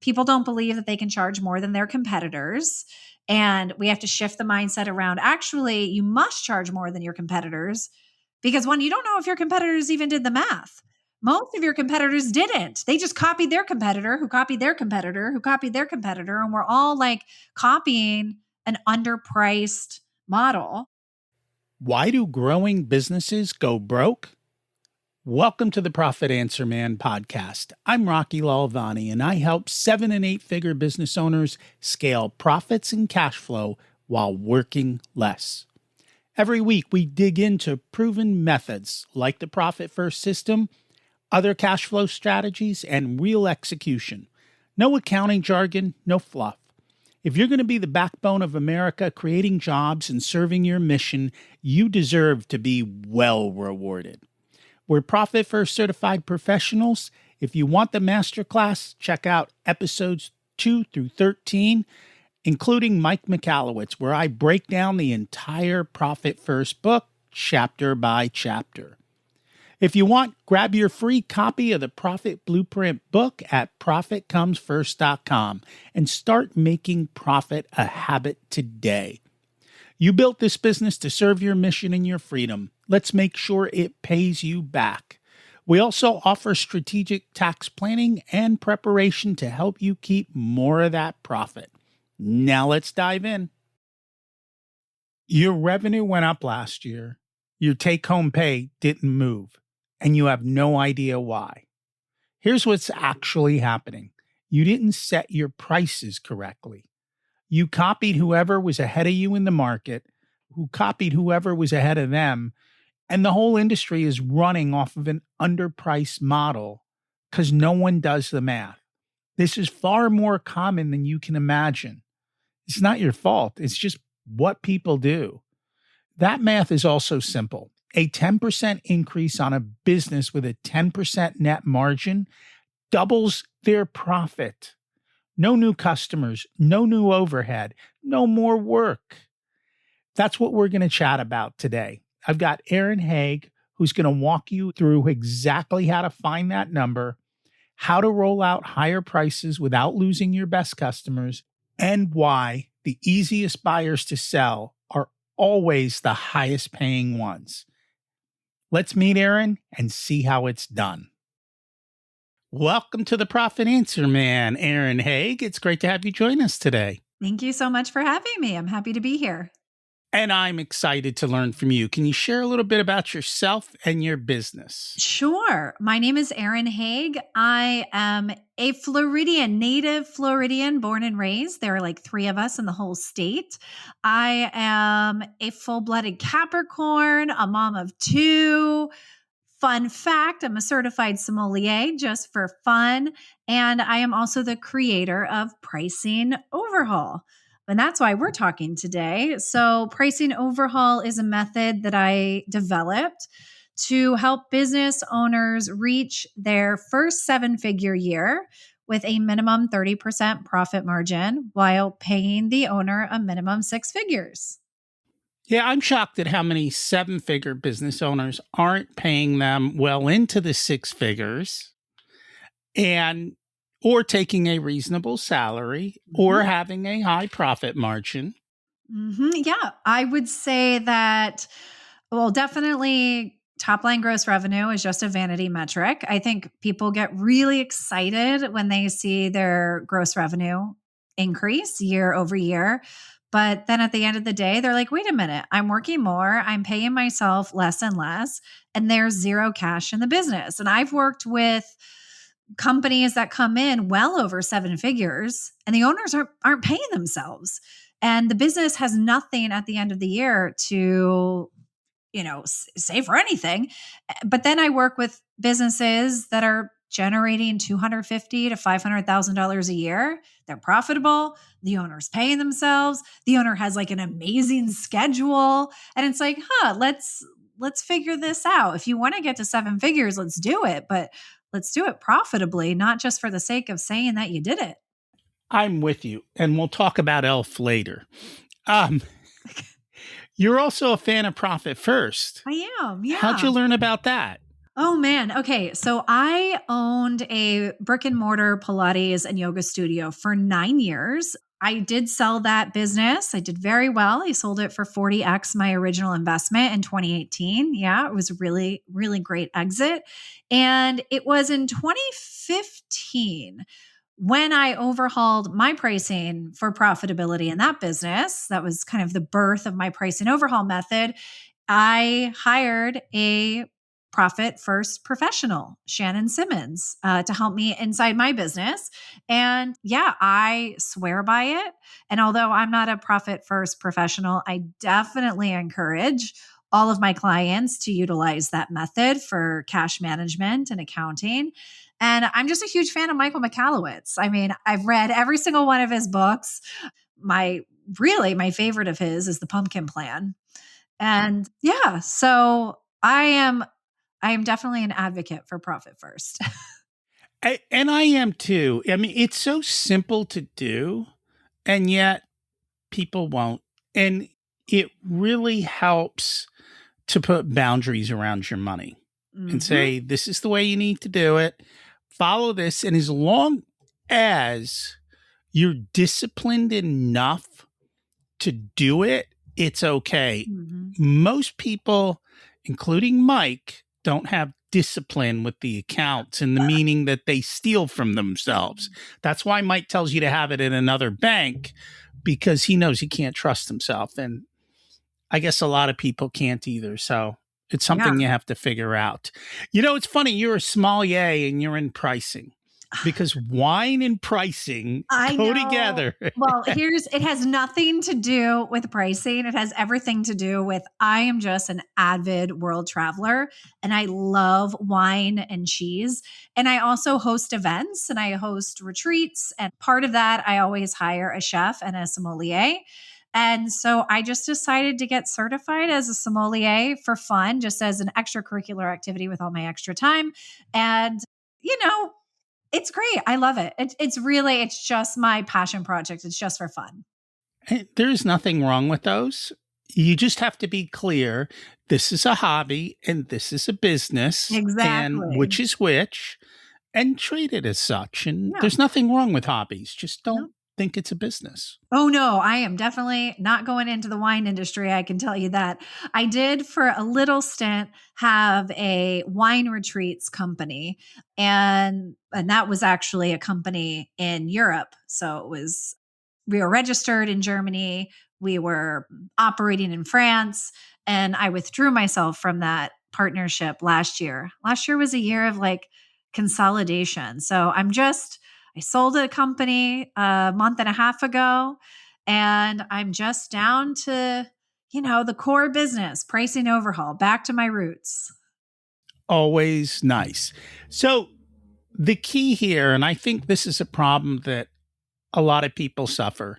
people don't believe that they can charge more than their competitors. And we have to shift the mindset around, actually, you must charge more than your competitors, because one, you don't know if your competitors even did the math. Most of your competitors didn't. They just copied their competitor, who copied their competitor, who copied their competitor. And we're all like copying an underpriced model. Why do growing businesses go broke? Welcome to the Profit Answer Man podcast. I'm Rocky Lalvani, and I help 7- and 8-figure business owners scale profits and cash flow while working less. Every week, we dig into proven methods like the Profit First system, other cash flow strategies, and real execution. No accounting jargon, no fluff. If you're going to be the backbone of America, creating jobs and serving your mission, you deserve to be well rewarded. We're Profit First certified professionals. If you want the masterclass, check out episodes 2 through 13, including Mike Michalowicz, where I break down the entire Profit First book, chapter by chapter. If you want, grab your free copy of the Profit Blueprint book at profitcomesfirst.com and start making profit a habit today. You built this business to serve your mission and your freedom. Let's make sure it pays you back. We also offer strategic tax planning and preparation to help you keep more of that profit. Now let's dive in. Your revenue went up last year. Your take-home pay didn't move, and you have no idea why. Here's what's actually happening. You didn't set your prices correctly. You copied whoever was ahead of you in the market, who copied whoever was ahead of them, and the whole industry is running off of an underpriced model because no one does the math. This is far more common than you can imagine. It's not your fault. It's just what people do. That math is also simple. A 10% increase on a business with a 10% net margin doubles their profit. No new customers, no new overhead, no more work. That's what we're going to chat about today. I've got Erin Haag, who's going to walk you through exactly how to find that number, how to roll out higher prices without losing your best customers, and why the easiest buyers to sell are always the highest paying ones. Let's meet Erin and see how it's done. Welcome to the Profit Answer Man, Erin Haag. It's great to have you join us today. Thank you so much for having me. I'm happy to be here. And I'm excited to learn from you. Can you share a little bit about yourself and your business? Sure. My name is Erin Haag. I am a Floridian, native Floridian, born and raised. There are like 3 of us in the whole state. I am a full-blooded Capricorn, a mom of 2. Fun fact, I'm a certified sommelier just for fun. And I am also the creator of Pricing Overhaul. And that's why we're talking today. So Pricing Overhaul is a method that I developed to help business owners reach their first 7-figure year with a minimum 30% profit margin while paying the owner a minimum 6 figures. Yeah, I'm shocked at how many 7-figure business owners aren't paying them well into the 6 figures or taking a reasonable salary or having a high profit margin. Yeah, I would say that, well, definitely top line gross revenue is just a vanity metric. I think people get really excited when they see their gross revenue increase year over year. But then at the end of the day, they're like, wait a minute, I'm working more, I'm paying myself less and less, and there's zero cash in the business. And I've worked with companies that come in well over 7 figures and the owners aren't paying themselves. And the business has nothing at the end of the year to, save for anything. But then I work with businesses that are generating $250,000 to $500,000 a year. They're profitable. The owner's paying themselves. The owner has like an amazing schedule. And it's like, let's figure this out. If you want to get to 7 figures, let's do it. But let's do it profitably, not just for the sake of saying that you did it. I'm with you. And we'll talk about ELF later. You're also a fan of Profit First. I am, yeah. How'd you learn about that? Oh man. Okay. So I owned a brick and mortar Pilates and yoga studio for 9 years. I did sell that business. I did very well. I sold it for 40x my original investment in 2018. Yeah, it was a really, really great exit. And it was in 2015 when I overhauled my pricing for profitability in that business. That was kind of the birth of my pricing overhaul method. I hired a profit first professional, Shannon Simmons, to help me inside my business. And yeah, I swear by it. And although I'm not a profit first professional, I definitely encourage all of my clients to utilize that method for cash management and accounting. And I'm just a huge fan of Michael Michalowicz. I mean, I've read every single one of his books. My my favorite of his is The Pumpkin Plan. And yeah, so I am definitely an advocate for profit first. And I am too. I mean, it's so simple to do, and yet people won't. And it really helps to put boundaries around your money and Mhm. say, this is the way you need to do it. Follow this. And as long as you're disciplined enough to do it, it's okay. Mhm. Most people, including Mike, don't have discipline with the accounts in the meaning that they steal from themselves. That's why Mike tells you to have it in another bank because he knows he can't trust himself. And I guess a lot of people can't either. So it's Yeah. something you have to figure out. It's funny. You're a sommelier and you're in pricing because wine and pricing I go know. together. Well, it has nothing to do with pricing. It has everything to do with I am just an avid world traveler and I love wine and cheese. And I also host events and I host retreats. And part of that, I always hire a chef and a sommelier. And so I just decided to get certified as a sommelier for fun, just as an extracurricular activity with all my extra time. And, you know, it's great. I love it. It's just my passion project. It's just for fun. There's nothing wrong with those. You just have to be clear. This is a hobby and this is a business, and Exactly. which, and treat it as such. And Yeah. there's nothing wrong with hobbies. Just don't No. think it's a business. Oh no, I am definitely not going into the wine industry. I can tell you that. I did for a little stint have a wine retreats company and that was actually a company in Europe. So we were registered in Germany, we were operating in France, and I withdrew myself from that partnership last year. Last year was a year of like consolidation. So I sold a company a month and a half ago, and I'm just down to, the core business, pricing overhaul, back to my roots. Always nice. So the key here, and I think this is a problem that a lot of people suffer,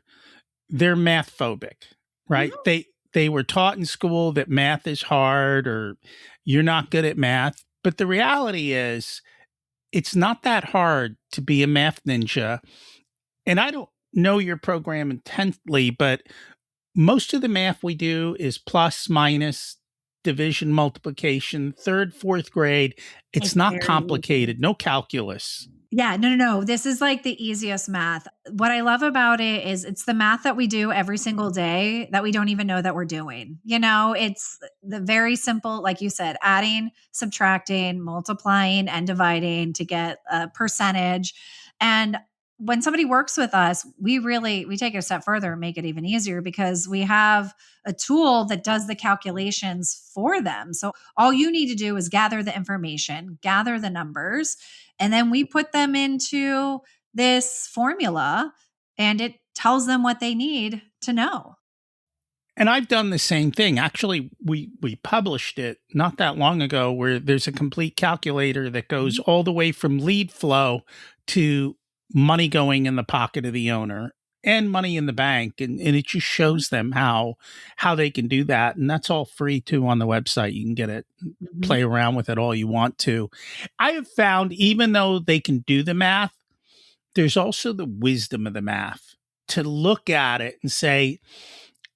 they're math phobic, right? Mhm. They were taught in school that math is hard or you're not good at math. But the reality is it's not that hard to be a math ninja. And I don't know your program intently, but most of the math we do is plus, minus, division, multiplication, third, fourth grade. It's It's not very easy. complicated, no calculus. Yeah, no, no, no. This is like the easiest math. What I love about it is it's the math that we do every single day that we don't even know that we're doing. It's the very simple, like you said, adding, subtracting, multiplying, and dividing to get a percentage. And when somebody works with us, we take it a step further and make it even easier because we have a tool that does the calculations for them. So all you need to do is gather the information, gather the numbers, and then we put them into this formula and it tells them what they need to know. And I've done the same thing. Actually, we published it not that long ago where there's a complete calculator that goes Mhm. all the way from lead flow to money going in the pocket of the owner and money in the bank. And it just shows them how they can do that. And that's all free too on the website. You can get it, Mhm. play around with it all you want to. I have found even though they can do the math, there's also the wisdom of the math to look at it and say,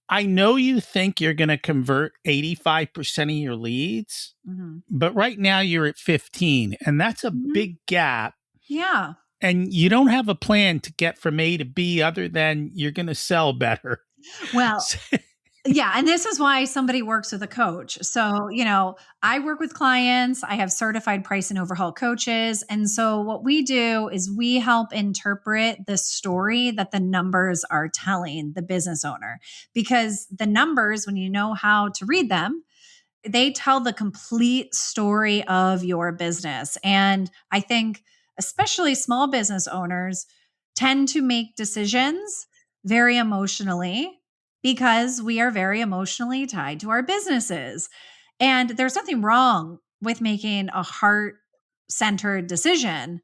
I know you think you're going to convert 85% of your leads, Mm-hmm. but right now you're at 15, and that's a Mm-hmm. big gap. Yeah. And you don't have a plan to get from A to B other than you're going to sell better. Well, yeah. And this is why somebody works with a coach. So, I work with clients, I have certified price and overhaul coaches. And so, what we do is we help interpret the story that the numbers are telling the business owner. Because the numbers, when you know how to read them, they tell the complete story of your business. And I think, especially small business owners, tend to make decisions very emotionally because we are very emotionally tied to our businesses. And there's nothing wrong with making a heart centered decision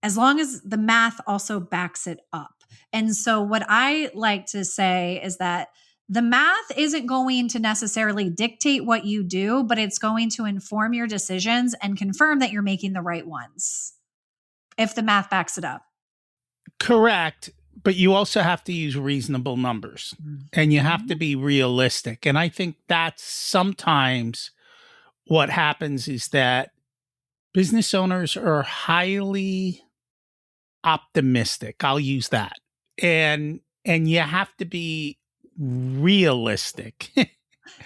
as long as the math also backs it up. And so, what I like to say is that the math isn't going to necessarily dictate what you do, but it's going to inform your decisions and confirm that you're making the right ones if the math backs it up. Correct. But you also have to use reasonable numbers and you have to Mhm. be realistic. And I think that's sometimes what happens is that business owners are highly optimistic. I'll use that. And you have to be realistic.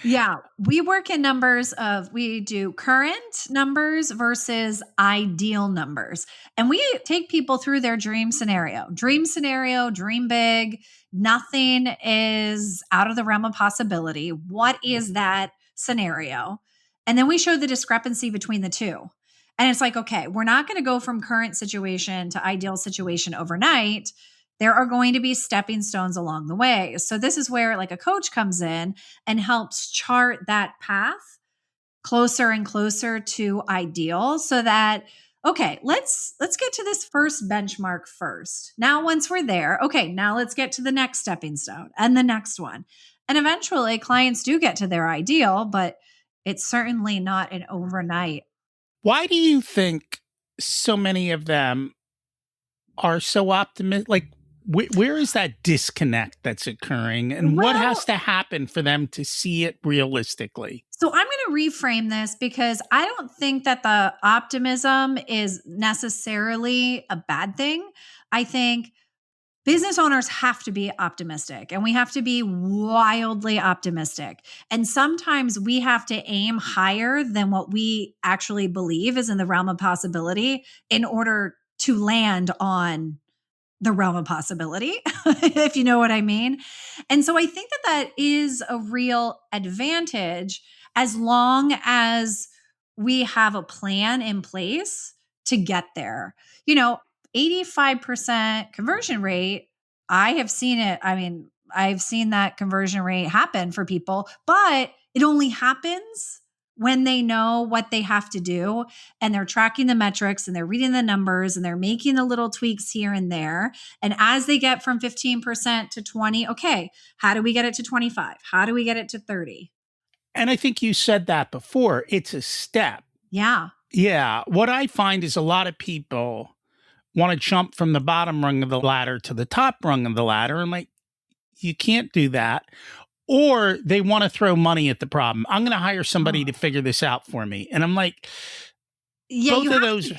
Yeah, we work in numbers of we do current numbers versus ideal numbers. And we take people through their dream scenario. Dream scenario, dream big. Nothing is out of the realm of possibility. What is that scenario? And then we show the discrepancy between the two. And it's like, okay, we're not going to go from current situation to ideal situation overnight. There are going to be stepping stones along the way. So this is where like a coach comes in and helps chart that path closer and closer to ideal so that okay, let's get to this first benchmark first. Now once we're there, okay, now let's get to the next stepping stone and the next one. And eventually clients do get to their ideal, but it's certainly not an overnight. Why do you think so many of them are so optimistic? Like, where is that disconnect that's occurring? And what has Well, to happen for them to see it realistically? so I'm going to reframe this because I don't think that the optimism is necessarily a bad thing. I think business owners have to be optimistic and we have to be wildly optimistic. And sometimes we have to aim higher than what we actually believe is in the realm of possibility in order to land on the realm of possibility, if you know what I mean. And so I think that that is a real advantage as long as we have a plan in place to get there. You know, 85% conversion rate, I have seen it. I mean, I've seen that conversion rate happen for people, but it only happens when they know what they have to do and they're tracking the metrics and they're reading the numbers and they're making the little tweaks here and there. And as they get from 15% to 20, okay, how do we get it to 25? How do we get it to 30? And I think you said that before. It's a step. Yeah. Yeah. What I find is a lot of people want to jump from the bottom rung of the ladder to the top rung of the ladder. And like, you can't do that. Or they want to throw money at the problem. I'm going to hire somebody to figure this out for me. And I'm like, Yeah, both of those, you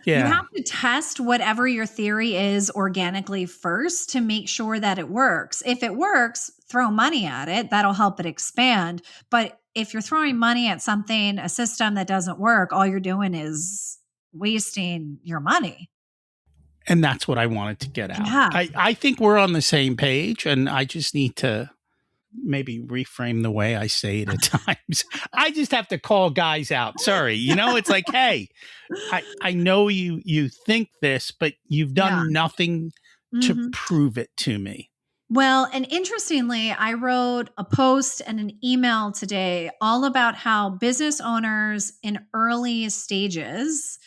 yeah. have to test whatever your theory is organically first to make sure that it works. If it works, throw money at it. That'll help it expand. But if you're throwing money at something, a system that doesn't work, all you're doing is wasting your money. And that's what I wanted to get out. Yeah. I think we're on the same page, and I just need to maybe reframe the way I say it at times. I just have to call guys out. Sorry. It's like, hey, I know you think this, but you've Yeah. done nothing to Mhm. prove it to me. Well, and interestingly, I wrote a post and an email today all about how business owners in early stages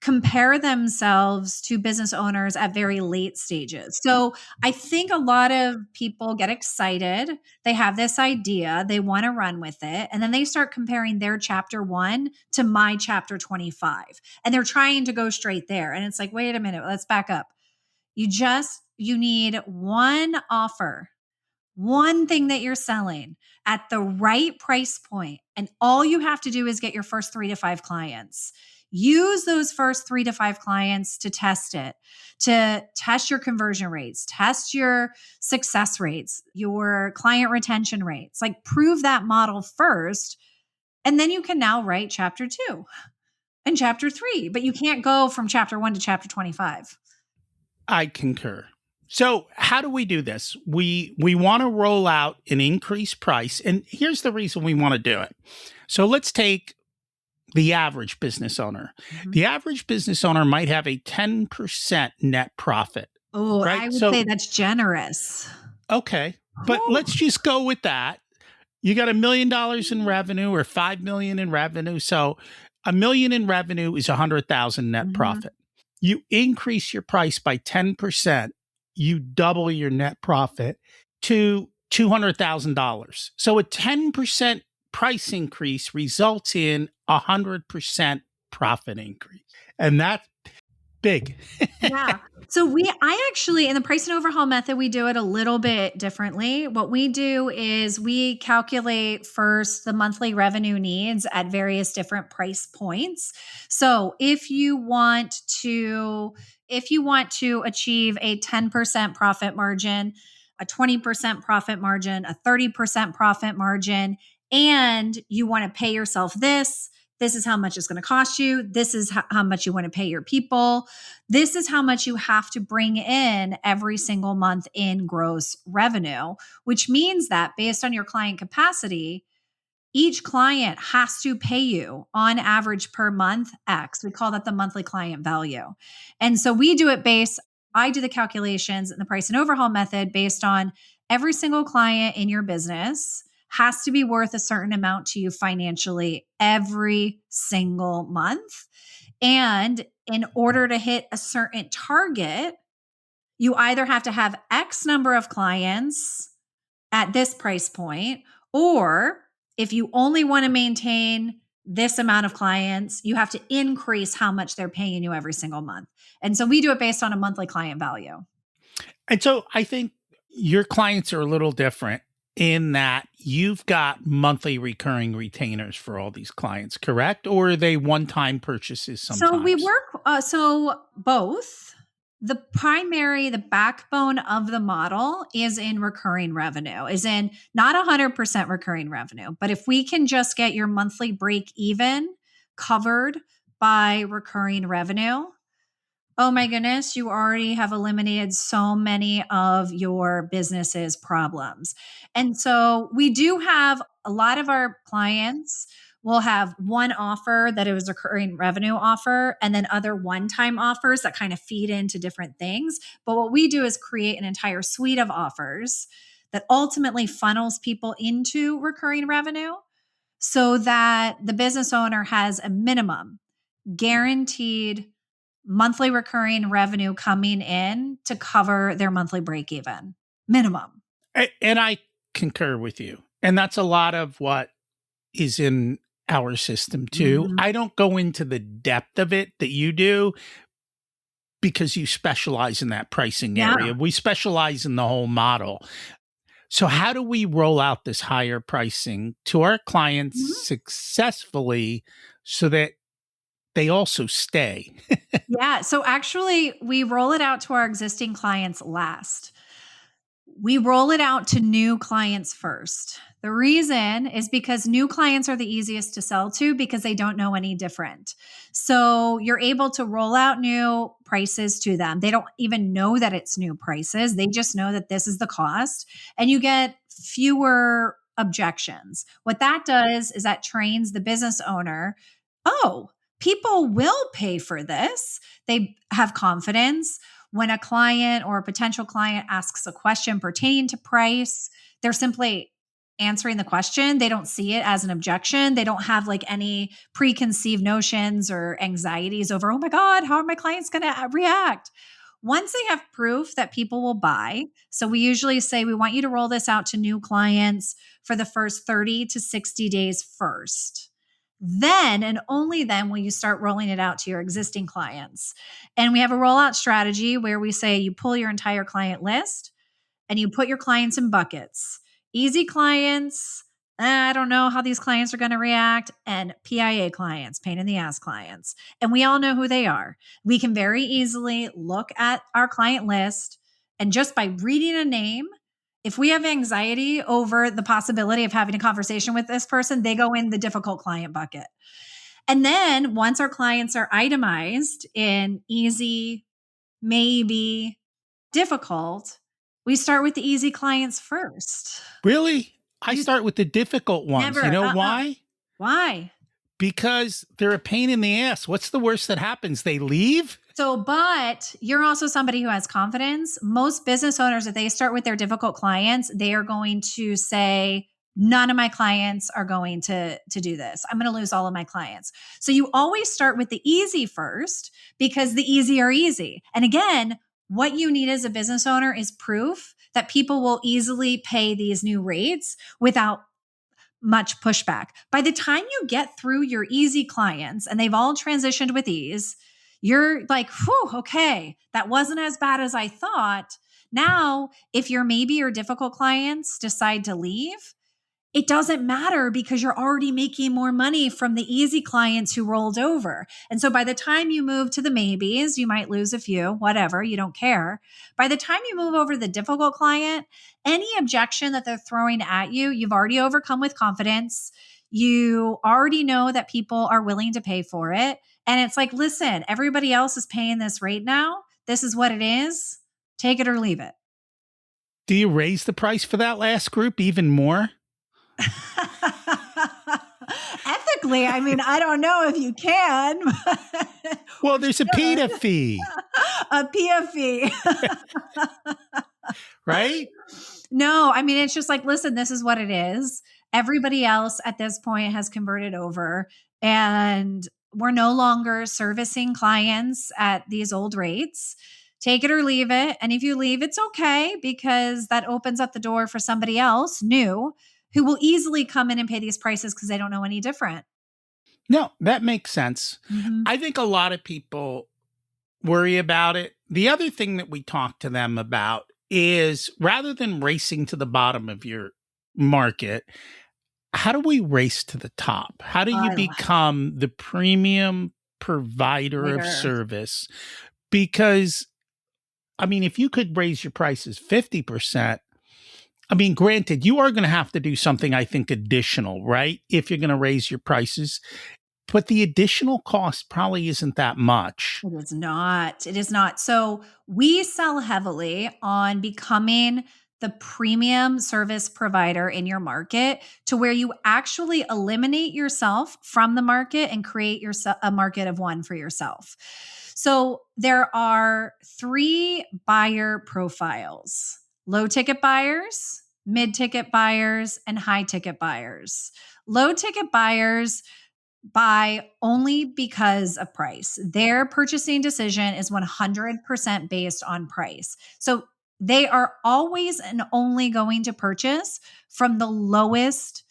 compare themselves to business owners at very late stages. So I think a lot of people get excited. They have this idea, they want to run with it, and then they start comparing their chapter 1 to my chapter 25. And they're trying to go straight there. And it's like, wait a minute, let's back up. You need one offer, one thing that you're selling at the right price point, and all you have to do is get your first 3 to 5 clients. Use those first 3 to 5 clients to test it, to test your conversion rates, test your success rates, your client retention rates. Like, prove that model first. And then you can now write chapter 2 and chapter 3, but you can't go from chapter 1 to chapter 25. I concur. So how do we do this? We want to roll out an increased price. And here's the reason we want to do it. So let's take the average business owner. Mm-hmm. The average business owner might have a 10% net profit. Oh, right? I would say that's generous. Okay. But let's just go with that. You got $1 million in revenue or 5 million in revenue. So $1 million in revenue is 100,000 net profit. You increase your price by 10%, you double your net profit to $200,000. So a 10% price increase results in 100% profit increase. And that's big. Yeah. So I actually, in the price and overhaul method, we do it a little bit differently. What we do is we calculate first the monthly revenue needs at various different price points. So if you want to achieve a 10% profit margin, a 20% profit margin, a 30% profit margin, and you want to pay yourself this is how much it's going to cost you. This is how much you want to pay your people. This is how much you have to bring in every single month in gross revenue, which means that based on your client capacity, each client has to pay you on average per month X. We call that the monthly client value. And so I do the calculations in the price and overhaul method based on every single client in your business has to be worth a certain amount to you financially every single month. And in order to hit a certain target, you either have to have X number of clients at this price point, or if you only want to maintain this amount of clients, you have to increase how much they're paying you every single month. And so we do it based on a monthly client value. And so I think your clients are a little different in that you've got monthly recurring retainers for all these clients, correct? Or are they one-time purchases sometimes? So we work, so both. The backbone of the model is in recurring revenue, is in not 100% recurring revenue, but if we can just get your monthly break even covered by recurring revenue, oh my goodness, you already have eliminated so many of your business's problems. And so we do have a lot of our clients will have one offer that is a recurring revenue offer and then other one-time offers that kind of feed into different things. But what we do is create an entire suite of offers that ultimately funnels people into recurring revenue so that the business owner has a minimum guaranteed monthly recurring revenue coming in to cover their monthly break even minimum. And I concur with you. And that's a lot of what is in our system too. Mm-hmm. I don't go into the depth of it that you do because you specialize in that pricing area. We specialize in the whole model. So how do we roll out this higher pricing to our clients successfully so that they also stay? Yeah. So actually, we roll it out to our existing clients last. We roll it out to new clients first. The reason is because new clients are the easiest to sell to because they don't know any different. So you're able to roll out new prices to them. They don't even know that it's new prices. They just know that this is the cost, and you get fewer objections. What that does is that trains the business owner, oh, people will pay for this. They have confidence. When a client or a potential client asks a question pertaining to price, they're simply answering the question. They don't see it as an objection. They don't have like any preconceived notions or anxieties over, oh my God, how are my clients going to react? Once they have proof that people will buy, so we usually say we want you to roll this out to new clients for the first 30 to 60 days first. Then and only then will you start rolling it out to your existing clients. And we have a rollout strategy where we say you pull your entire client list and you put your clients in buckets. Easy clients, I don't know how these clients are going to react, and PIA clients, pain in the ass clients. And we all know who they are. We can very easily look at our client list, and just by reading a name, if we have anxiety over the possibility of having a conversation with this person, they go in the difficult client bucket. And then once our clients are itemized in easy, maybe, difficult, we start with the easy clients first. Really? I You start with the difficult ones. You never, know why? Why? Because they're a pain in the ass. What's the worst that happens? They leave? So, but you're also somebody who has confidence. Most business owners, if they start with their difficult clients, they are going to say, none of my clients are going to do this. I'm going to lose all of my clients. So you always start with the easy first because the easy are easy. And again, what you need as a business owner is proof that people will easily pay these new rates without much pushback. By the time you get through your easy clients and they've all transitioned with ease, you're like, whew, okay, that wasn't as bad as I thought. Now, if your difficult clients decide to leave, it doesn't matter because you're already making more money from the easy clients who rolled over. And so by the time you move to the maybes, you might lose a few, whatever, you don't care. By the time you move over to the difficult client, any objection that they're throwing at you, you've already overcome with confidence. You already know that people are willing to pay for it. And it's like, listen, everybody else is paying this rate now. This is what it is. Take it or leave it. Do you raise the price for that last group even more? Ethically, I mean, I don't know if you can. Well, there's a PITA fee. A PIA fee. Right? No, I mean, it's just like, listen, this is what it is. Everybody else at this point has converted over, and we're no longer servicing clients at these old rates. Take it or leave it. And if you leave, it's okay because that opens up the door for somebody else new who will easily come in and pay these prices because they don't know any different. No, that makes sense. Mm-hmm. I think a lot of people worry about it. The other thing that we talk to them about is rather than racing to the bottom of your market, how do we race to the top? How do you become the premium provider of service? Because, I mean, if you could raise your prices 50%, I mean, granted, you are going to have to do something, I think, additional, right? If you're going to raise your prices. But the additional cost probably isn't that much. It is not. It is not. So we sell heavily on becoming the premium service provider in your market to where you actually eliminate yourself from the market and create a market of one for yourself. So there are 3 buyer profiles: low ticket buyers, mid ticket buyers, and high ticket buyers. Low ticket buyers buy only because of price. Their purchasing decision is 100% based on price. So they are always and only going to purchase from the lowest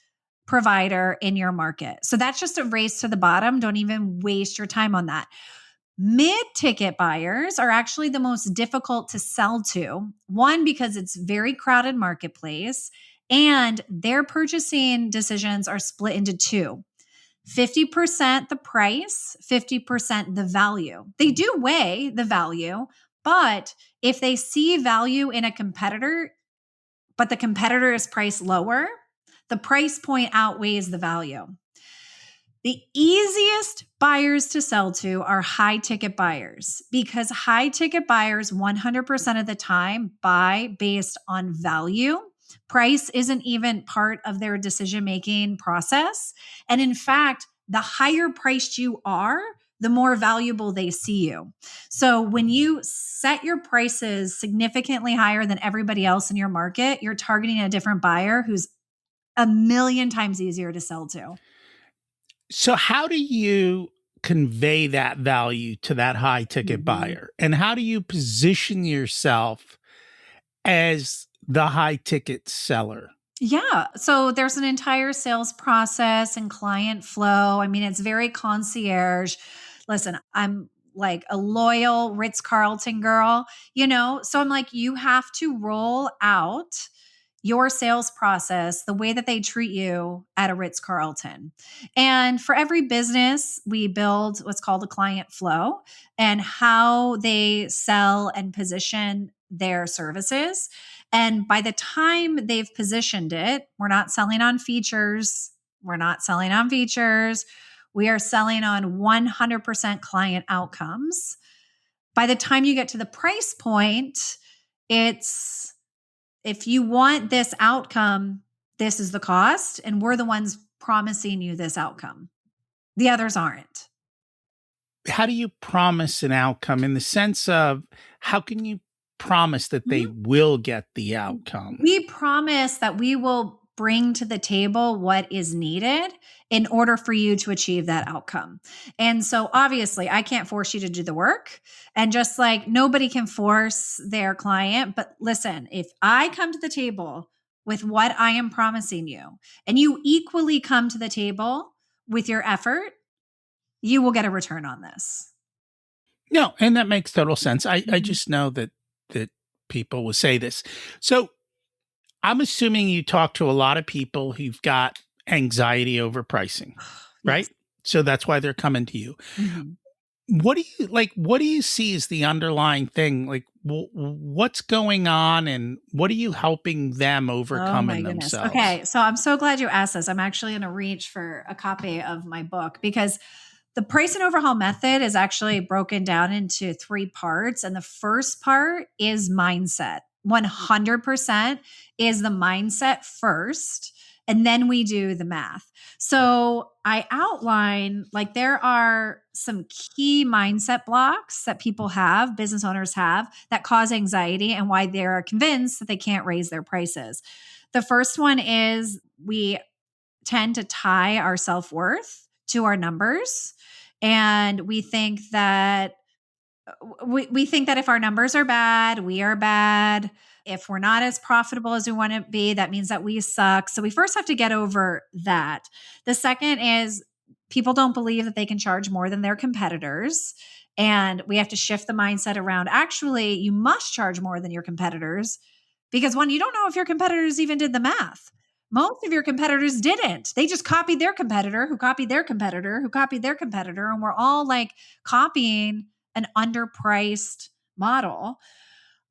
provider in your market. So that's just a race to the bottom. Don't even waste your time on that. Mid-ticket buyers are actually the most difficult to sell to. One, because it's very crowded marketplace, and their purchasing decisions are split into 2. 50% the price, 50% the value. They do weigh the value, but if they see value in a competitor, but the competitor is priced lower, the price point outweighs the value. The easiest buyers to sell to are high ticket buyers because high ticket buyers 100% of the time buy based on value. Price isn't even part of their decision-making process. And in fact, the higher priced you are, the more valuable they see you. So when you set your prices significantly higher than everybody else in your market, you're targeting a different buyer who's a million times easier to sell to. So how do you convey that value to that high ticket buyer? And how do you position yourself as the high ticket seller? Yeah. So there's an entire sales process and client flow. I mean, it's very concierge. Listen, I'm like a loyal Ritz-Carlton girl, you know? So I'm like, you have to roll out your sales process the way that they treat you at a Ritz-Carlton. And for every business, we build what's called a client flow and how they sell and position their services. And by the time they've positioned it, we're not selling on features. We're not selling on features. We are selling on 100% client outcomes. By the time you get to the price point, it's if you want this outcome, this is the cost. And we're the ones promising you this outcome. The others aren't. How do you promise an outcome in the sense of how can you promise that they will get the outcome? We promise that we will bring to the table what is needed in order for you to achieve that outcome. And so obviously, I can't force you to do the work. And just like nobody can force their client, but listen, if I come to the table with what I am promising you, and you equally come to the table with your effort, you will get a return on this. No, and that makes total sense. I Mhm. just know that people will say this. So I'm assuming you talk to a lot of people who've got anxiety over pricing, Yes. right? So that's why they're coming to you. Mhm. What do you like? What do you see as the underlying thing? Like, what's going on, and what are you helping them Oh overcome my in goodness. themselves? Okay. So I'm so glad you asked this. I'm actually going to reach for a copy of my book because the price and overhaul method is actually broken down into three parts. And the first part is mindset. 100% is the mindset first. And then we do the math. So I outline like there are some key mindset blocks that people have, business owners have, that cause anxiety and why they're convinced that they can't raise their prices. The first one is we tend to tie our self worth to our numbers. And we think that if our numbers are bad, we are bad. If we're not as profitable as we want to be, that means that we suck. So we first have to get over that. The second is people don't believe that they can charge more than their competitors. And we have to shift the mindset around actually, you must charge more than your competitors because one, you don't know if your competitors even did the math. Most of your competitors didn't. They just copied their competitor, who copied their competitor, who copied their competitor. And we're all like copying an underpriced model.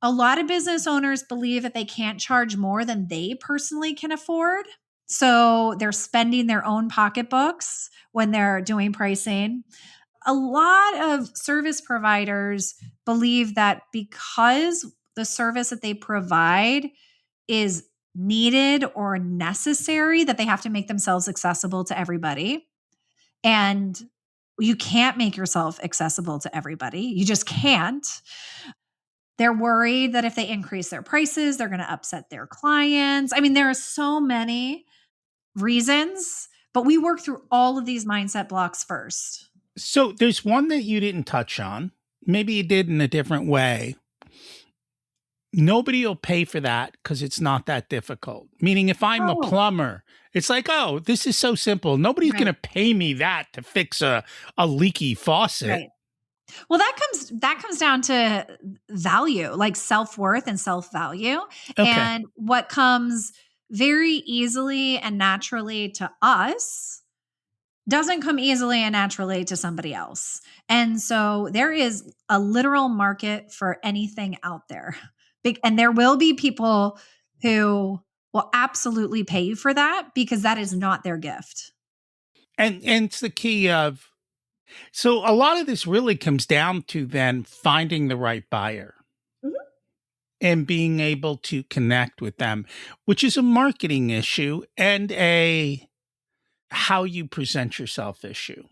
A lot of business owners believe that they can't charge more than they personally can afford. So they're spending their own pocketbooks when they're doing pricing. A lot of service providers believe that because the service that they provide is needed or necessary, that they have to make themselves accessible to everybody. And you can't make yourself accessible to everybody. You just can't. They're worried that if they increase their prices, they're going to upset their clients. I mean, there are so many reasons, but we work through all of these mindset blocks first. So there's one that you didn't touch on. Maybe you did in a different way. Nobody will pay for that because it's not that difficult. Meaning, if I'm a Oh, plumber, it's like, oh, this is so simple. Nobody's going right, to pay me that to fix a leaky faucet. right. Well, that comes down to value, like self-worth and self-value. Okay. And what comes very easily and naturally to us doesn't come easily and naturally to somebody else. And so there is a literal market for anything out there. And there will be people who will absolutely pay you for that because that is not their gift. And it's the key of so a lot of this really comes down to then finding the right buyer Mhm. and being able to connect with them, which is a marketing issue and a how you present yourself issue.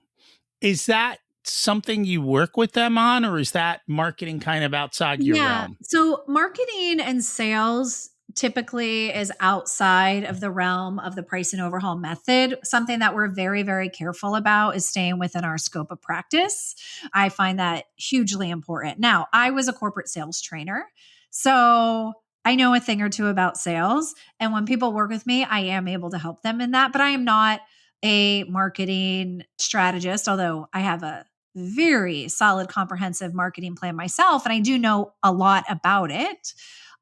Is that something you work with them on, or is that marketing kind of outside your Yeah. realm? So marketing and sales typically is outside of the realm of the price and overhaul method. Something that we're very, very careful about is staying within our scope of practice. I find that hugely important. Now, I was a corporate sales trainer. So I know a thing or two about sales. And when people work with me, I am able to help them in that. But I am not a marketing strategist, although I have a very solid, comprehensive marketing plan myself, and I do know a lot about it,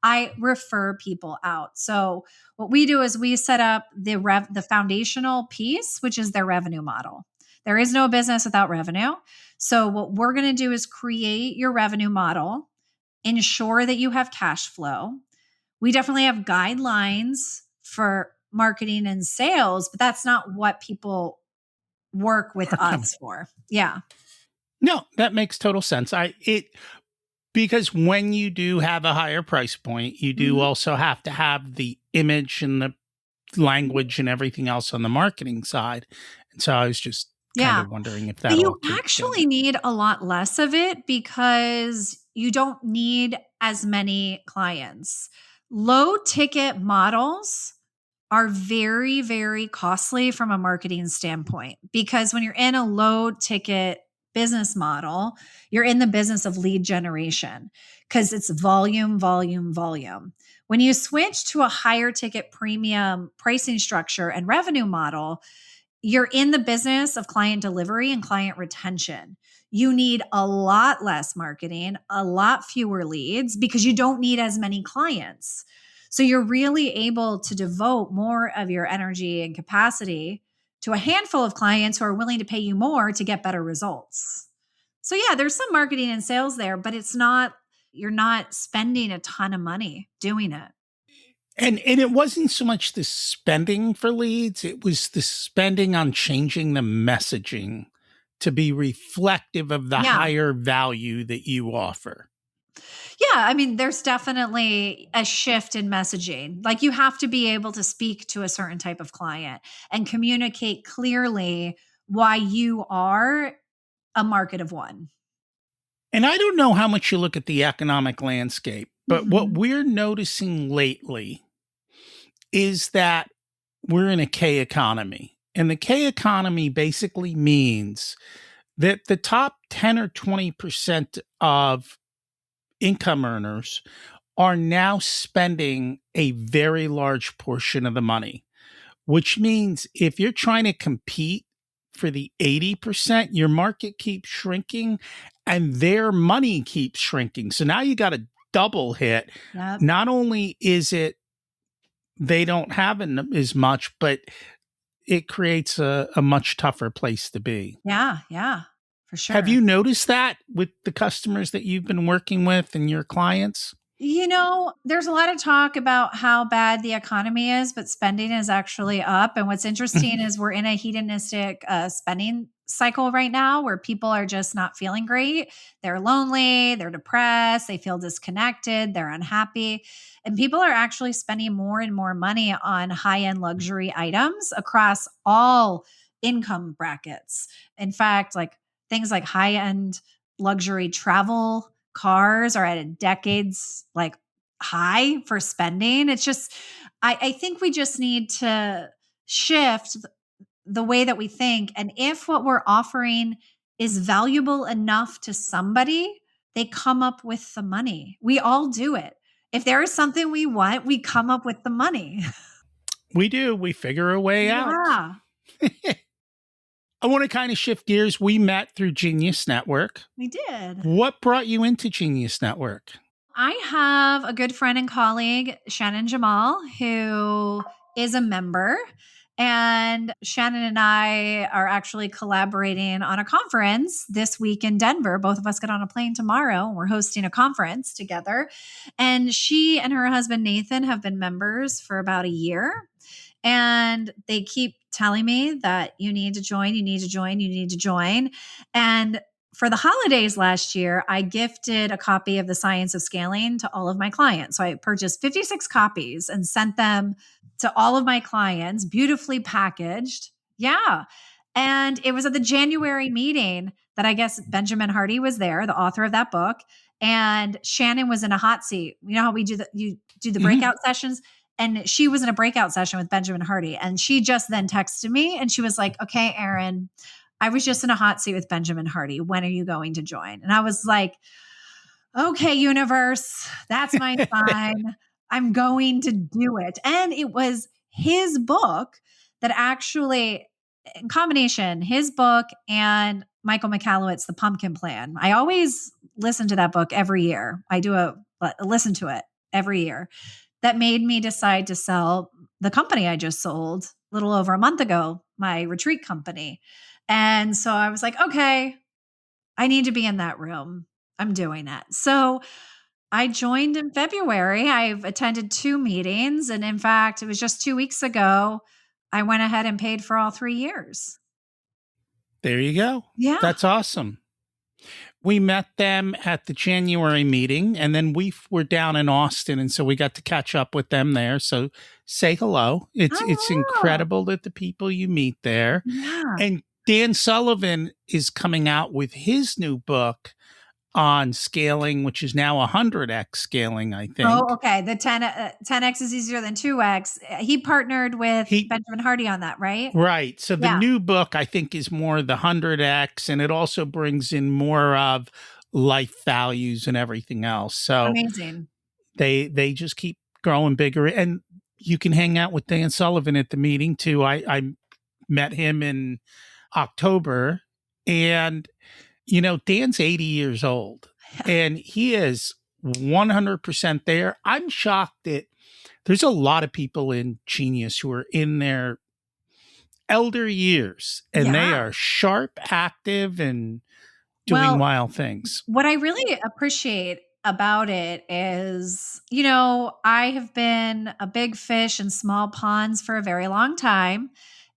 I refer people out. So what we do is we set up the foundational piece, which is their revenue model. There is no business without revenue. So what we're going to do is create your revenue model, ensure that you have cash flow. We definitely have guidelines for marketing and sales, but that's not what people work with Are coming. us for. Yeah. No, that makes total sense. Because when you do have a higher price point, you do Mhm. also have to have the image and the language and everything else on the marketing side. And so I was just kind Yeah. of wondering if But that all you came actually together. need a lot less of it because you don't need as many clients. Low ticket models are very, very costly from a marketing standpoint because when you're in a low ticket business model, you're in the business of lead generation because it's volume, volume, volume. When you switch to a higher ticket premium pricing structure and revenue model, you're in the business of client delivery and client retention. You need a lot less marketing, a lot fewer leads because you don't need as many clients. So you're really able to devote more of your energy and capacity to a handful of clients who are willing to pay you more to get better results. So yeah, there's some marketing and sales there, but you're not spending a ton of money doing it. And it wasn't so much the spending for leads, it was the spending on changing the messaging to be reflective of the Yeah. higher value that you offer. Yeah, I mean, there's definitely a shift in messaging. Like you have to be able to speak to a certain type of client and communicate clearly why you are a market of one. And I don't know how much you look at the economic landscape, but what Mhm. we're noticing lately is that we're in a K economy. And the K economy basically means that the top 10 or 20% of income earners are now spending a very large portion of the money, which means if you're trying to compete for the 80%, your market keeps shrinking and their money keeps shrinking. So now you got a double hit. Yep. Not only is it they don't have as much, but it creates a much tougher place to be. Yeah, yeah, for Have sure. you noticed that with the customers that you've been working with and your clients? There's a lot of talk about how bad the economy is, but spending is actually up. And what's interesting is we're in a hedonistic spending cycle right now where people are just not feeling great. They're lonely, they're depressed, they feel disconnected, they're unhappy. And people are actually spending more and more money on high end luxury items across all income brackets. In fact, like things like high end luxury travel cars are at a decades like high for spending. It's just, I think we just need to shift the way that we think. And if what we're offering is valuable enough to somebody, they come up with the money. We all do it. If there is something we want, we come up with the money. We do. We figure a way out. Yeah, I want to kind of shift gears. We met through Genius Network. we did. What brought you into Genius Network? I have a good friend and colleague, Shannon Jamal, who is a member. And Shannon and I are actually collaborating on a conference this week in Denver. Both of us get on a plane tomorrow. We're hosting a conference together. And she and her husband, Nathan, have been members for about a year. And they keep telling me that you need to join, you need to join, you need to join. And for the holidays last year, I gifted a copy of The Science of Scaling to all of my clients. So I purchased 56 copies and sent them to all of my clients, beautifully packaged. Yeah. And it was at the January meeting that I guess Benjamin Hardy was there, the author of that book. And Shannon was in a hot seat. You know how you do the Mhm. breakout sessions? And she was in a breakout session with Benjamin Hardy. And she just then texted me and she was like, okay, Erin, I was just in a hot seat with Benjamin Hardy. When are you going to join? And I was like, okay, universe, that's my sign. I'm going to do it. And it was his book that actually, in combination, his book and Michael Michalowicz, The Pumpkin Plan. I always listen to that book every year. I do a listen to it every year. That made me decide to sell the company I just sold a little over a month ago, my retreat company. And so I was like, okay, I need to be in that room. I'm doing it. So I joined in February. I've attended 2 meetings. And in fact, it was just 2 weeks ago, I went ahead and paid for all 3 years. There you go. Yeah. That's awesome. We met them at the January meeting, and then we were down in Austin, and so we got to catch up with them there. So say hello. It's Oh, incredible that the people you meet there. yeah. And Dan Sullivan is coming out with his new book on scaling, which is now 100x scaling, I Oh, think. okay. The 10x is easier than 2x. He partnered with He Benjamin Hardy on that, right? Right. So the Yeah. new book, I think, is more the 100x, and it also brings in more of life values and everything else. So Amazing. they just keep growing bigger, and you can hang out with Dan Sullivan at the meeting too. I met him in October, and Dan's 80 years old, and he is 100% there. I'm shocked that there's a lot of people in Genius who are in their elder years, and they Yeah. are sharp, active, and doing Well, wild things. what I really appreciate about it is, I have been a big fish in small ponds for a very long time.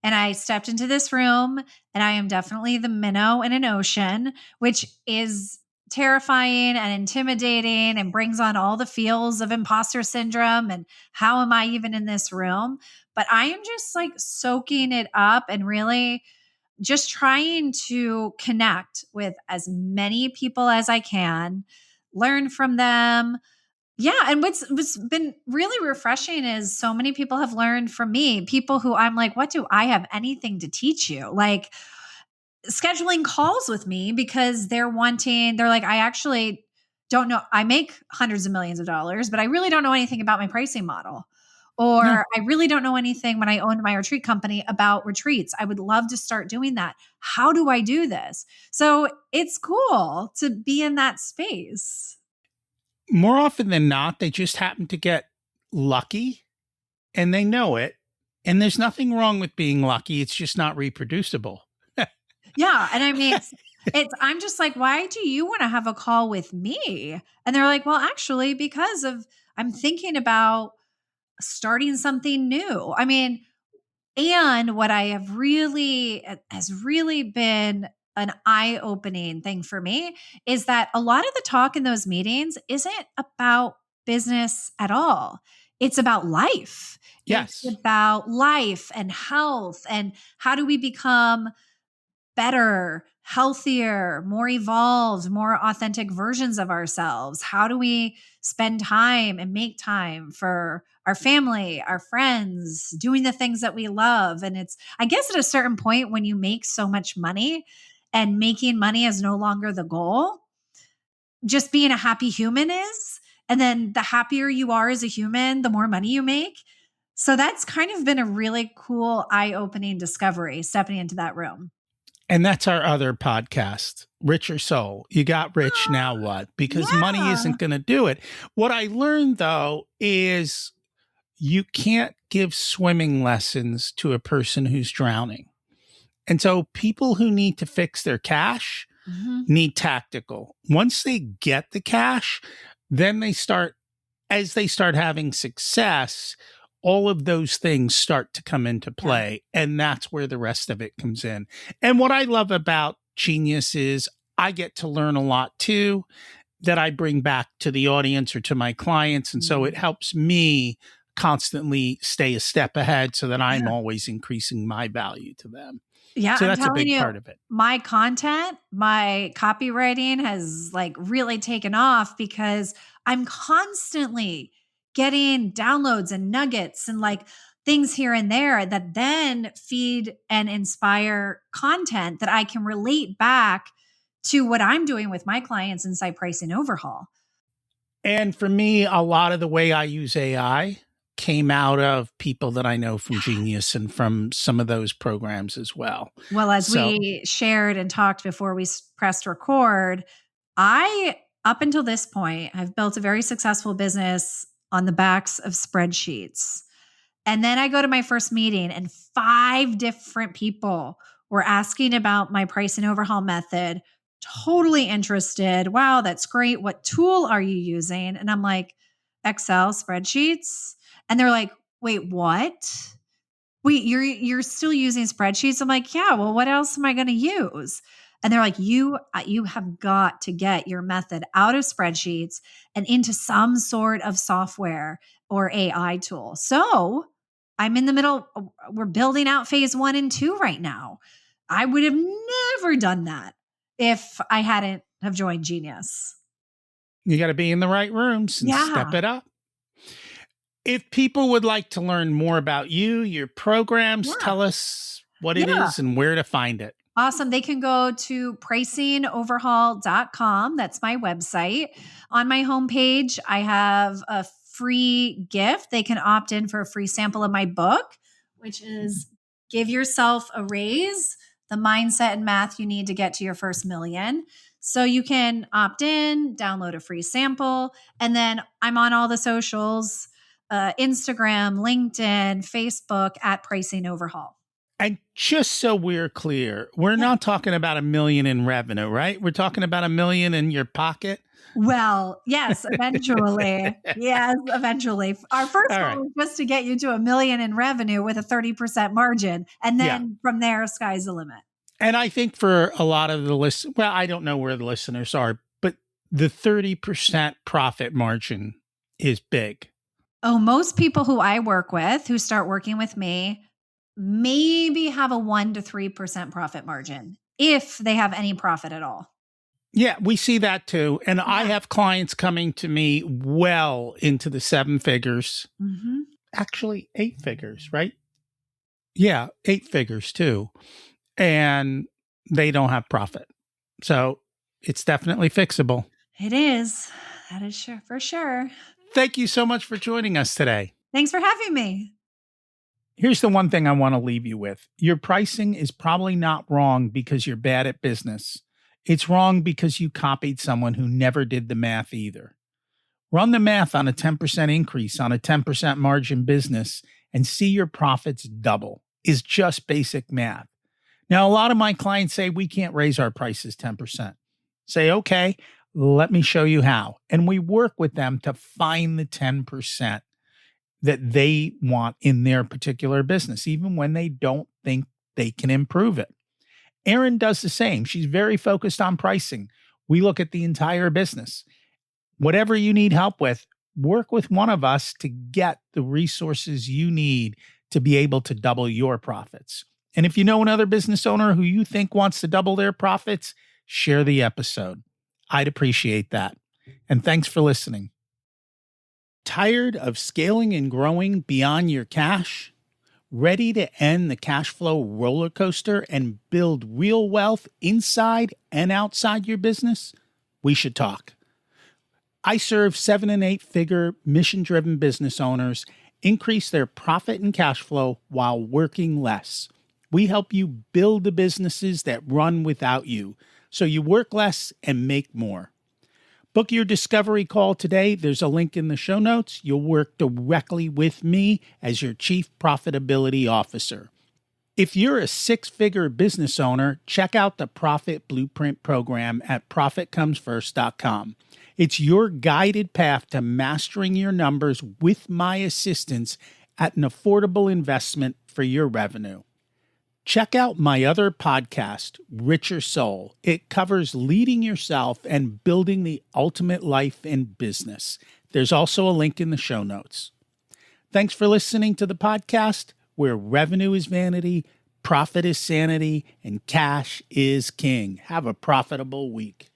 And I stepped into this room and I am definitely the minnow in an ocean, which is terrifying and intimidating and brings on all the feels of imposter syndrome. And how am I even in this room? But I am just like soaking it up and really just trying to connect with as many people as I can, learn from them. Yeah, and what's been really refreshing is so many people have learned from me, people who I'm like, what do I have anything to teach you? Like scheduling calls with me because they're like, I actually don't know. I make hundreds of millions of dollars, but I really don't know anything about my pricing model. Yeah. Or I really don't know anything when I owned my retreat company about retreats. I would love to start doing that. How do I do this? So it's cool to be in that space. More often than not, they just happen to get lucky, and they know it. And there's nothing wrong with being lucky. It's just not reproducible. Yeah. And I mean, I'm just like, why do you want to have a call with me? And they're like, well, actually, because of, I'm thinking about starting something new. I mean, and what I have really has really been an eye-opening thing for me is that a lot of the talk in those meetings isn't about business at all. It's about life. It's Yes. about life and health and how do we become better, healthier, more evolved, more authentic versions of ourselves? How do we spend time and make time for our family, our friends, doing the things that we love? And it's, I guess, at a certain point when you make so much money and making money is no longer the goal, just being a happy human is. And then the happier you are as a human, the more money you make. So that's kind of been a really cool, eye opening discovery stepping into that room. And that's our other podcast, Rich or Soul. You got rich, now what? Because money Yeah. isn't going to do it. What I learned, though, is you can't give swimming lessons to a person who's drowning. And so people who need to fix their cash Mhm. need tactical. Once they get the cash, then as they start having success, all of those things start to come into play. And that's where the rest of it comes in. And what I love about Genius is I get to learn a lot too that I bring back to the audience or to my clients. And so it helps me constantly stay a step ahead so that I'm Yeah. always increasing my value to them. Yeah, So I'm that's a telling big you, part of it. my content, my copywriting has like really taken off because I'm constantly getting downloads and nuggets and like things here and there that then feed and inspire content that I can relate back to what I'm doing with my clients inside Pricing Overhaul. And for me, a lot of the way I use AI came out of people that I know from Genius and from some of those programs as well. Well, as So, we shared and talked before we pressed record, up until this point, I've built a very successful business on the backs of spreadsheets. And then I go to my first meeting and 5 different people were asking about my price and overhaul method, totally interested. Wow, that's great. What tool are you using? And I'm like, Excel spreadsheets. And they're like, wait, what? Wait, you're still using spreadsheets? I'm like, yeah, well, what else am I going to use? And they're like, you have got to get your method out of spreadsheets and into some sort of software or AI tool. So I'm in the middle. We're building out phase 1 and 2 right now. I would have never done that if I hadn't have joined Genius. you got to be in the right rooms and step Yeah. it up. If people would like to learn more about you, your programs, Yeah. tell us what it Yeah. is and where to find it. Awesome. They can go to pricingoverhaul.com. That's my website. On my homepage, I have a free gift. They can opt in for a free sample of my book, which is Give Yourself a Raise, the mindset and math you need to get to your first million. So you can opt in, download a free sample, and then I'm on all the socials, Instagram, LinkedIn, Facebook at Pricing Overhaul. And just so we're clear, we're not talking about $1 million in revenue, right? We're talking about $1 million in your pocket. Well, yes, eventually. Yes, eventually. Our first All goal right. was just to get you to $1 million in revenue with a 30% margin. And then from there, sky's the limit. And I think for a lot of the listeners, well, I don't know where the listeners are, but the 30% profit margin is big. Oh, most people who I work with who start working with me maybe have a 1 to 3% profit margin if they have any profit at all. Yeah, we see that too. And I have clients coming to me well into the 7 figures, actually 8 figures, right? Yeah, 8 figures too. And they don't have profit. So it's definitely fixable. It is. That is sure for sure. Thank you so much for joining us today. Thanks for having me. Here's the one thing I want to leave you with. Your pricing is probably not wrong because you're bad at business. It's wrong because you copied someone who never did the math either. Run the math on a 10% increase on a 10% margin business and see your profits double. Is just basic math. Now, a lot of my clients say we can't raise our prices 10%. Say, okay, let me show you how. And we work with them to find the 10% that they want in their particular business, even when they don't think they can improve it. Erin does the same. She's very focused on pricing. We look at the entire business. Whatever you need help with, work with one of us to get the resources you need to be able to double your profits. And if you know another business owner who you think wants to double their profits, share the episode. I'd appreciate that. And thanks for listening. Tired of scaling and growing beyond your cash? Ready to end the cash flow roller coaster and build real wealth inside and outside your business? We should talk. I serve 7 and 8 figure mission-driven business owners increase their profit and cash flow while working less. We help you build the businesses that run without you, so you work less and make more. Book your discovery call today. There's a link in the show notes. You'll work directly with me as your Chief Profitability Officer. If you're a 6-figure business owner, check out the Profit Blueprint program at ProfitComesFirst.com. It's your guided path to mastering your numbers with my assistance at an affordable investment for your revenue. Check out my other podcast, Richer Soul. It covers leading yourself and building the ultimate life and business. There's also a link in the show notes. Thanks for listening to the podcast, where revenue is vanity, profit is sanity, and cash is king. Have a profitable week.